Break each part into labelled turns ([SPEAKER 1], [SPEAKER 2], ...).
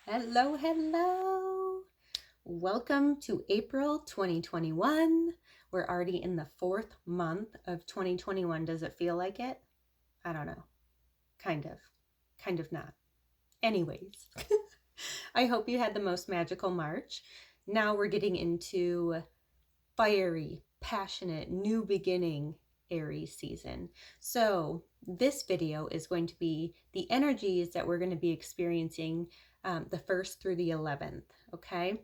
[SPEAKER 1] Hello, hello. Welcome to April 2021. We're already in the 4th month of 2021. Does it feel like it? I don't know. Kind of not. Anyways, I hope you had the most magical March. Now we're getting into fiery, passionate, new beginning Aries season. So this video is going to be the energies that we're going to be experiencing the 1st through the 11th, okay?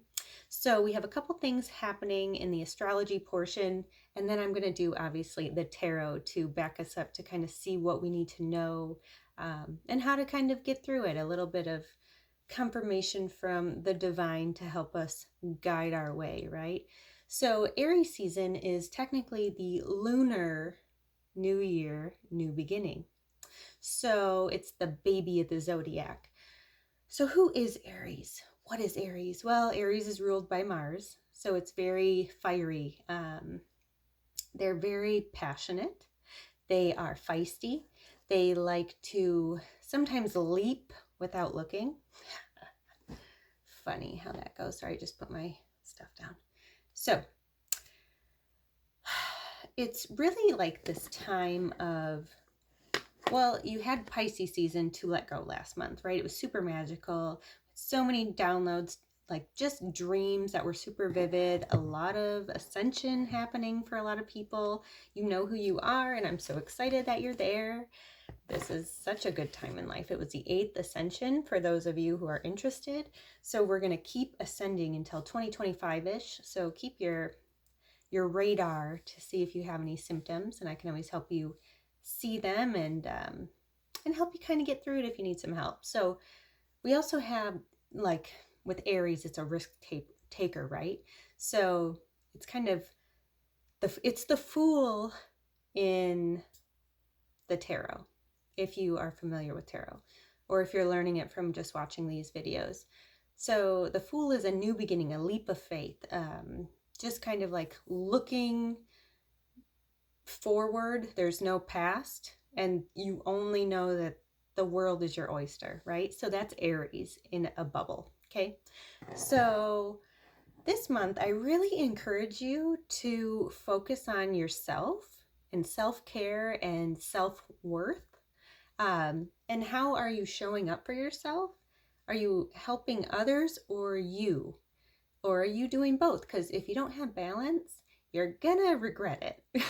[SPEAKER 1] So we have a couple things happening in the astrology portion, and then I'm going to do obviously the tarot to back us up to kind of see what we need to know and how to kind of get through it. A little bit of confirmation from the divine to help us guide our way, right? So Aries season is technically the lunar new year, new beginning. So it's the baby of the zodiac. So who is Aries? What is Aries? Well, Aries is ruled by Mars, so it's very fiery. They're very passionate. They are feisty. They like to sometimes leap without looking. Funny how that goes. Sorry, I just put my stuff down. So it's really like this time of, well, you had Pisces season to let go last month, right? It was super magical. So many downloads, like just dreams that were super vivid. A lot of ascension happening for a lot of people. You know who you are, and I'm so excited that you're there. This is such a good time in life. It was the 8th ascension for those of you who are interested. So we're going to keep ascending until 2025-ish. So keep your radar to see if you have any symptoms, and I can always help you see them and help you kind of get through it if you need some help. So we also have, like with Aries, it's a risk taker, right? So it's kind of it's the Fool in the tarot, if you are familiar with tarot, or if you're learning it from just watching these videos. So the Fool is a new beginning, a leap of faith, just kind of like looking forward. There's no past, and you only know that the world is your oyster, right? So that's Aries in a bubble, okay? So this month, I really encourage you to focus on yourself and self-care and self-worth. And how are you showing up for yourself? Are you helping others or you? Or are you doing both? Because if you don't have balance, you're gonna regret it.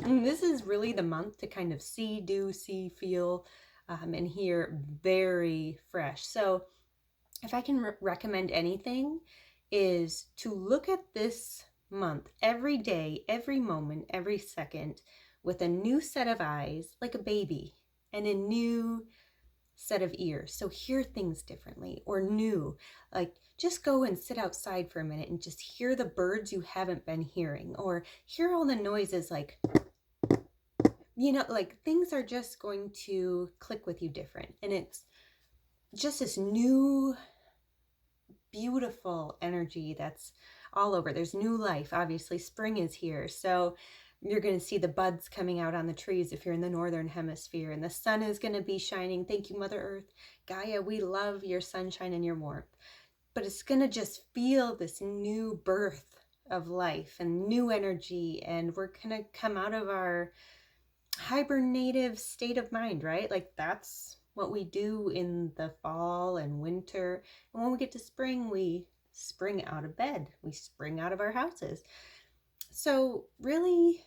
[SPEAKER 1] And this is really the month to kind of see, do, see, feel, and hear very fresh. So if I can recommend anything, is to look at this month every day, every moment, every second with a new set of eyes, like a baby, and a new set of ears. So hear things differently, or new, like just go and sit outside for a minute and just hear the birds you haven't been hearing, or hear all the noises, like, like things are just going to click with you different. And it's just this new, beautiful energy that's all over. There's new life. Obviously, spring is here. So you're going to see the buds coming out on the trees if you're in the northern hemisphere, and the sun is going to be shining. Thank you, Mother Earth. Gaia, we love your sunshine and your warmth. But it's going to just feel this new birth of life and new energy, and we're going to come out of our hibernative state of mind, right? Like that's what we do in the fall and winter. And when we get to spring, we spring out of bed. We spring out of our houses. So really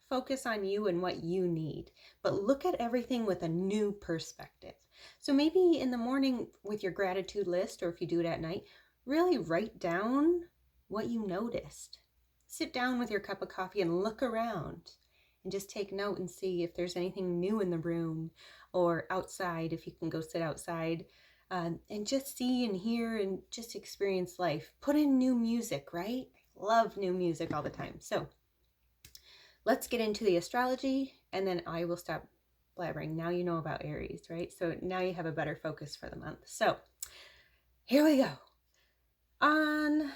[SPEAKER 1] focus on you and what you need, but look at everything with a new perspective. So maybe in the morning with your gratitude list, or if you do it at night, really write down what you noticed. Sit down with your cup of coffee and look around and just take note and see if there's anything new in the room, or outside if you can go sit outside, and just see and hear and just experience life. Put in new music, right? I love new music all the time. So let's get into the astrology, and then I will stop blabbering. Now you know about Aries, right? So now you have a better focus for the month. So here we go. On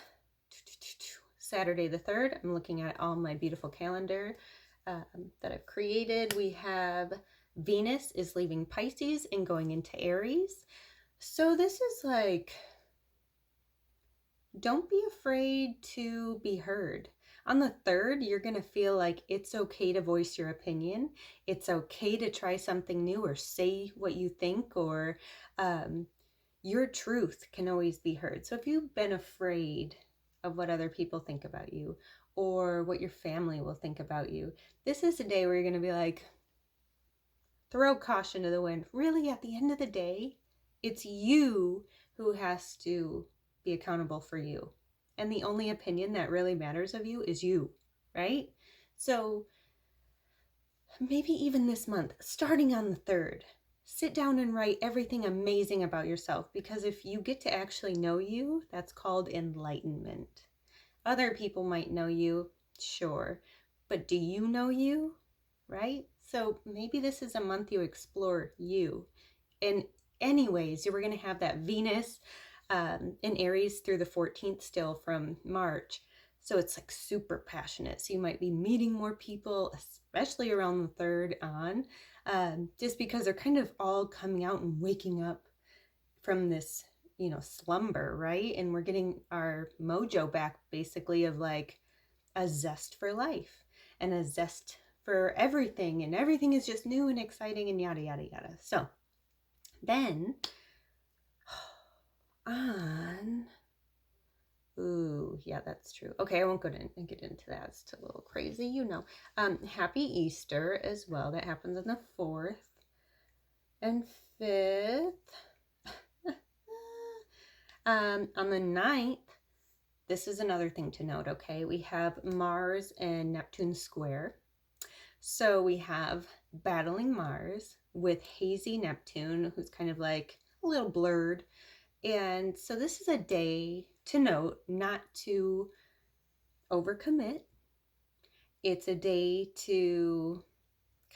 [SPEAKER 1] Saturday the 3rd, I'm looking at all my beautiful calendar that I've created. We have Venus is leaving Pisces and going into Aries. So this is like, don't be afraid to be heard. On the 3rd, you're going to feel like it's okay to voice your opinion. It's okay to try something new or say what you think, or your truth can always be heard. So if you've been afraid of what other people think about you or what your family will think about you, this is a day where you're going to be like, throw caution to the wind. Really, at the end of the day, it's you who has to be accountable for you. And the only opinion that really matters of you is you, right? So maybe even this month, starting on the 3rd, sit down and write everything amazing about yourself, because if you get to actually know you, that's called enlightenment. Other people might know you, sure, but do you know you, right? So maybe this is a month you explore you. And anyways, we're going to have that Venus in Aries through the 14th still from March. So it's like super passionate. So you might be meeting more people, especially around the 3rd on, just because they're kind of all coming out and waking up from this, slumber, right? And we're getting our mojo back, basically, of like a zest for life and a zest for everything. And everything is just new and exciting and yada, yada, yada. So then on, ooh, yeah, that's true. Okay, I won't get into that. It's a little crazy, Happy Easter as well. That happens on the 4th and 5th. On the 9th, this is another thing to note, okay? We have Mars and Neptune square. So we have battling Mars with hazy Neptune, who's kind of like a little blurred. And so this is a day to note not to overcommit. It's a day to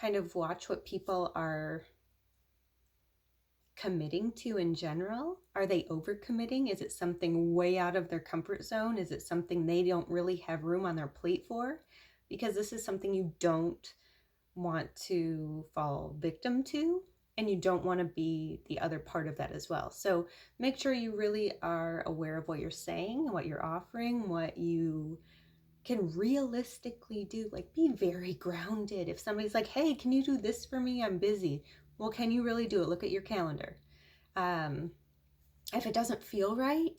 [SPEAKER 1] kind of watch what people are committing to in general. Are they overcommitting? Is it something way out of their comfort zone? Is it something they don't really have room on their plate for? Because this is something you don't want to fall victim to, and you don't want to be the other part of that as well. So make sure you really are aware of what you're saying, what you're offering, what you can realistically do. Like, be very grounded. If somebody's like, hey, can you do this for me? I'm busy. Well, can you really do it? Look at your calendar. If it doesn't feel right,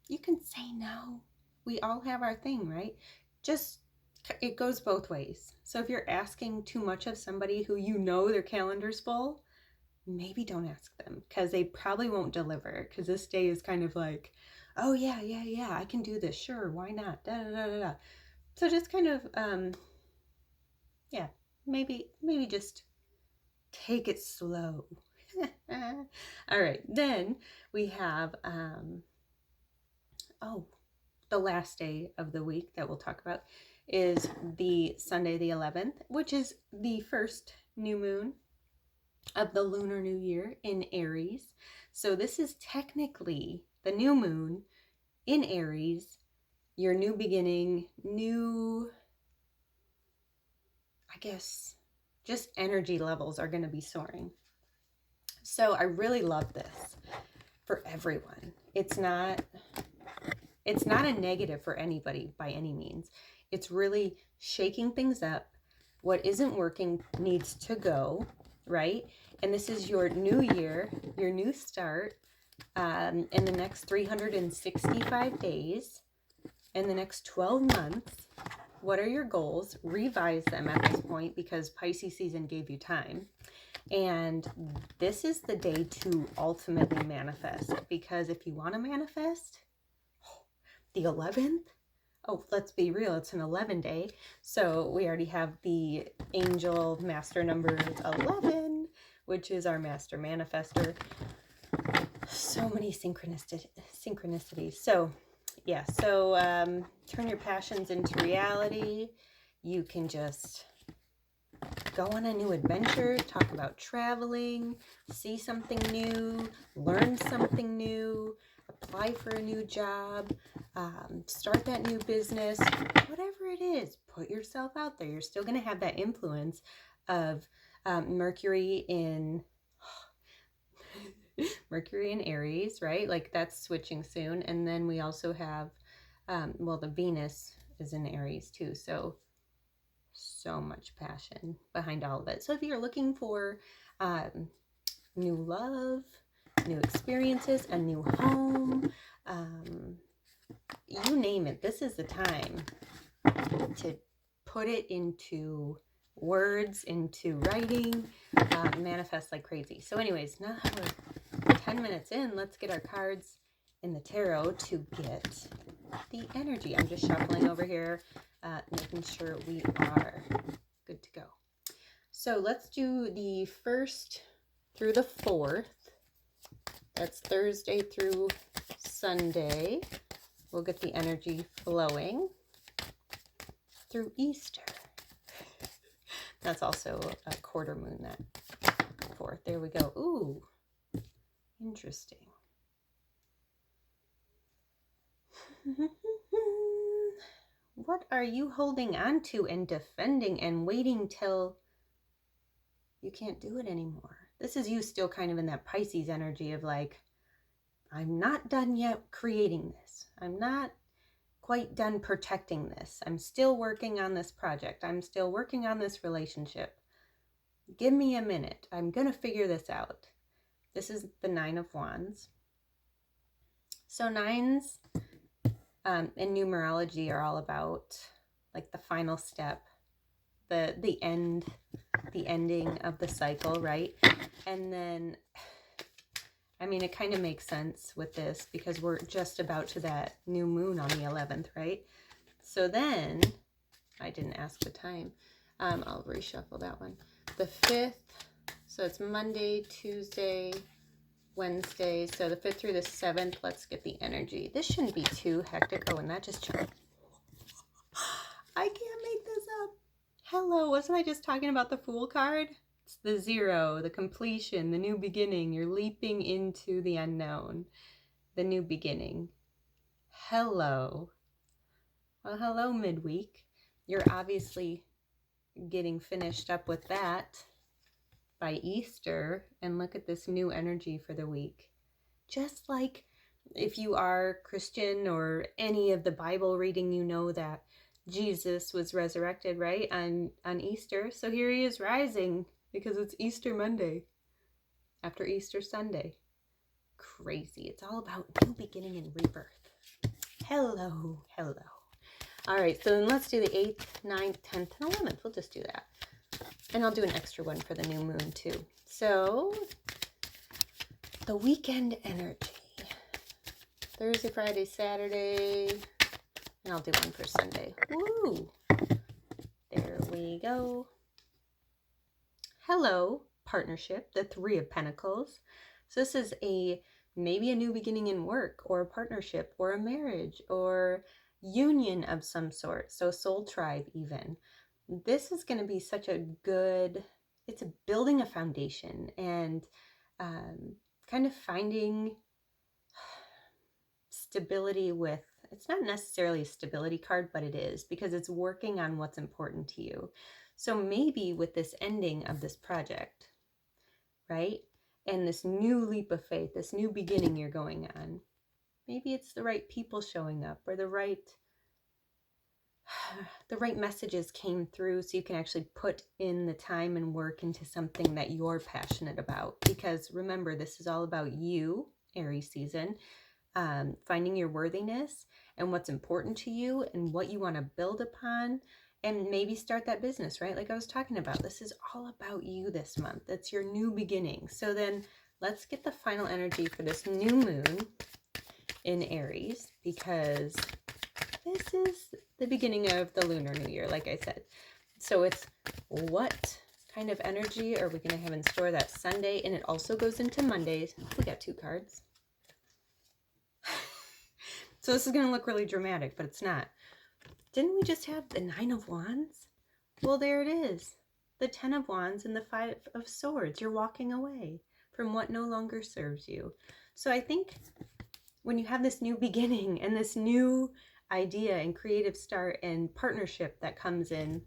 [SPEAKER 1] you can say no. We all have our thing, right? Just, it goes both ways. So if you're asking too much of somebody who their calendar's full, maybe don't ask them, because they probably won't deliver, because this day is kind of like, oh yeah, I can do this, sure, why not, da da da da. So just kind of maybe just take it slow. All right, then we have the last day of the week that we'll talk about is the Sunday the 11th, which is the first new moon of the Lunar New Year in Aries. So this is technically the new moon in Aries, your new beginning, new, I guess, just energy levels are going to be soaring. So I really love this for everyone. It's not a negative for anybody by any means. It's really shaking things up. What isn't working needs to go, right? And this is your new year, your new start, in the next 365 days, in the next 12 months. What are your goals? Revise them at this point, because Pisces season gave you time. And this is the day to ultimately manifest, because if you want to manifest, the 11th, let's be real, it's an 11 day. So we already have the angel master number 11, which is our master manifester. So many synchronicities. So yeah, turn your passions into reality. You can just go on a new adventure, talk about traveling, see something new, learn something new, apply for a new job, start that new business, whatever it is, put yourself out there. You're still going to have that influence of Mercury in Mercury in Aries, right? Like that's switching soon. And then we also have, well, the Venus is in Aries too. So much passion behind all of it. So if you're looking for new love, new experiences, a new home, you name it, this is the time to put it into words, into writing, manifest like crazy. So anyways, now that we're 10 minutes in, let's get our cards in the tarot to get the energy. I'm just shuffling over here, making sure we are good to go. So let's do the 1st through the 4th. That's Thursday through Sunday. We'll get the energy flowing through Easter. That's also a quarter moon, that 4th. There we go. Ooh, interesting. What are you holding on to and defending and waiting till you can't do it anymore? This is you still kind of in that Pisces energy of like, I'm not done yet creating this. I'm not quite done protecting this. I'm still working on this project. I'm still working on this relationship. Give me a minute. I'm going to figure this out. This is the 9 of Wands. So 9s in numerology are all about like the final step, the ending of the cycle, right? And then, I mean, it kind of makes sense with this because we're just about to that new moon on the 11th, right? So then, I didn't ask the time. I'll reshuffle that one. The 5th, so it's Monday, Tuesday, Wednesday. So the 5th through the 7th, let's get the energy. This shouldn't be too hectic. Oh, and that just jumped. I can't make this up. Hello, wasn't I just talking about the Fool card? It's the 0, the completion, the new beginning. You're leaping into the unknown, the new beginning. Hello. Well, hello, midweek. You're obviously getting finished up with that by Easter, and look at this new energy for the week. Just like if you are Christian or any of the Bible reading, you know that Jesus was resurrected, right, on Easter. So here he is rising because it's Easter Monday after Easter Sunday. Crazy. It's all about new beginning and rebirth. Hello. All right, so then let's do the 8th, 9th, 10th, and 11th. We'll just do that. And I'll do an extra one for the new moon too. So the weekend energy. Thursday, Friday, Saturday, and I'll do one for Sunday. Woo! There we go. Hello, partnership, the 3 of Pentacles. So this is maybe a new beginning in work or a partnership or a marriage or union of some sort. So soul tribe even. This is going to be such a good, it's building a foundation and kind of finding stability with, it's not necessarily a stability card, but it is because it's working on what's important to you. So maybe with this ending of this project, right? And this new leap of faith, this new beginning you're going on, maybe it's the right people showing up or the right messages came through so you can actually put in the time and work into something that you're passionate about. Because remember, this is all about you, Aries season, finding your worthiness and what's important to you and what you want to build upon and maybe start that business, right? Like I was talking about, this is all about you this month. It's your new beginning. So then let's get the final energy for this new moon in Aries, because this is the beginning of the Lunar New Year, like I said. So it's what kind of energy are we going to have in store that Sunday? And it also goes into Mondays. We got 2 cards. So this is going to look really dramatic, but it's not. Didn't we just have the 9 of Wands? Well, there it is. The 10 of Wands and the 5 of Swords. You're walking away from what no longer serves you. So I think when you have this new beginning and this new idea and creative start and partnership that comes in,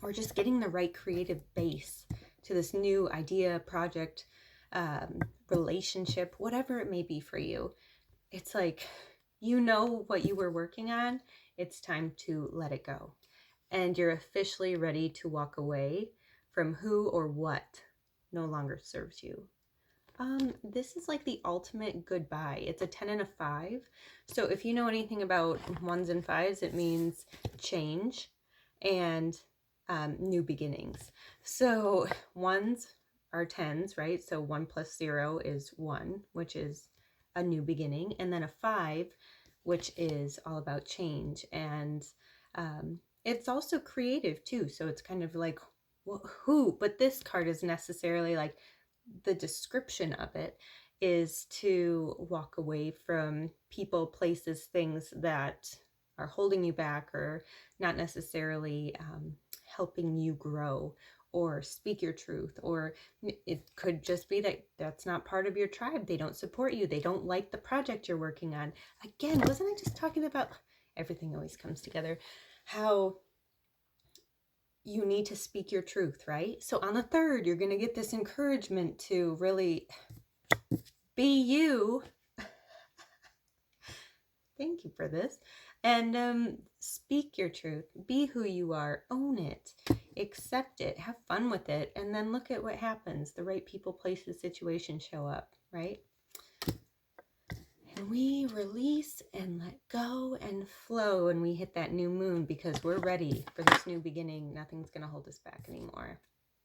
[SPEAKER 1] or just getting the right creative base to this new idea, project, relationship, whatever it may be for you. It's like, you know what you were working on. It's time to let it go. And you're officially ready to walk away from who or what no longer serves you. This is like the ultimate goodbye. It's a 10 and a 5. So if you know anything about 1s and 5s, it means change and new beginnings. So 1s are 10s, right? So 1 plus 0 is 1, which is a new beginning. And then a 5, which is all about change. And it's also creative too. So it's kind of like, well, who? But this card is necessarily like, the description of it is to walk away from people, places, things that are holding you back or not necessarily helping you grow or speak your truth. Or it could just be that that's not part of your tribe. They don't support you. They don't like the project you're working on. Again, wasn't I just talking about, everything always comes together, how you need to speak your truth, right? So on the 3rd, you're going to get this encouragement to really be you. Thank you for this. And speak your truth. Be who you are. Own it. Accept it. Have fun with it. And then look at what happens. The right people, places, situations show up, right? And we release and let go and flow, and we hit that new moon because we're ready for this new beginning. Nothing's going to hold us back anymore.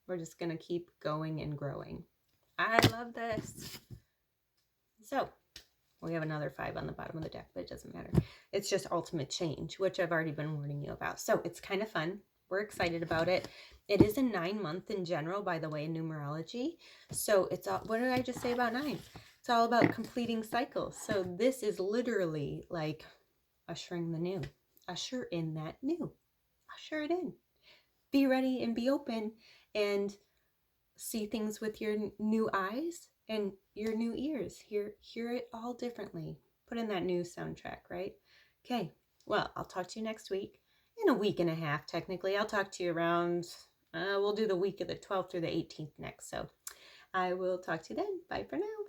[SPEAKER 1] We're just going to keep going and growing. I love this. So we have another 5 on the bottom of the deck, but it doesn't matter. It's just ultimate change, which I've already been warning you about. So it's kind of fun. We're excited about it. It is a 9-month in general, by the way, in numerology. So it's all, what did I just say about 9? It's all about completing cycles. So this is literally like ushering the new. Usher in that new. Usher it in. Be ready and be open and see things with your new eyes and your new ears. Hear it all differently. Put in that new soundtrack, right? Okay. Well, I'll talk to you next week. In a week and a half, technically. I'll talk to you around, we'll do the week of the 12th through the 18th next. So I will talk to you then. Bye for now.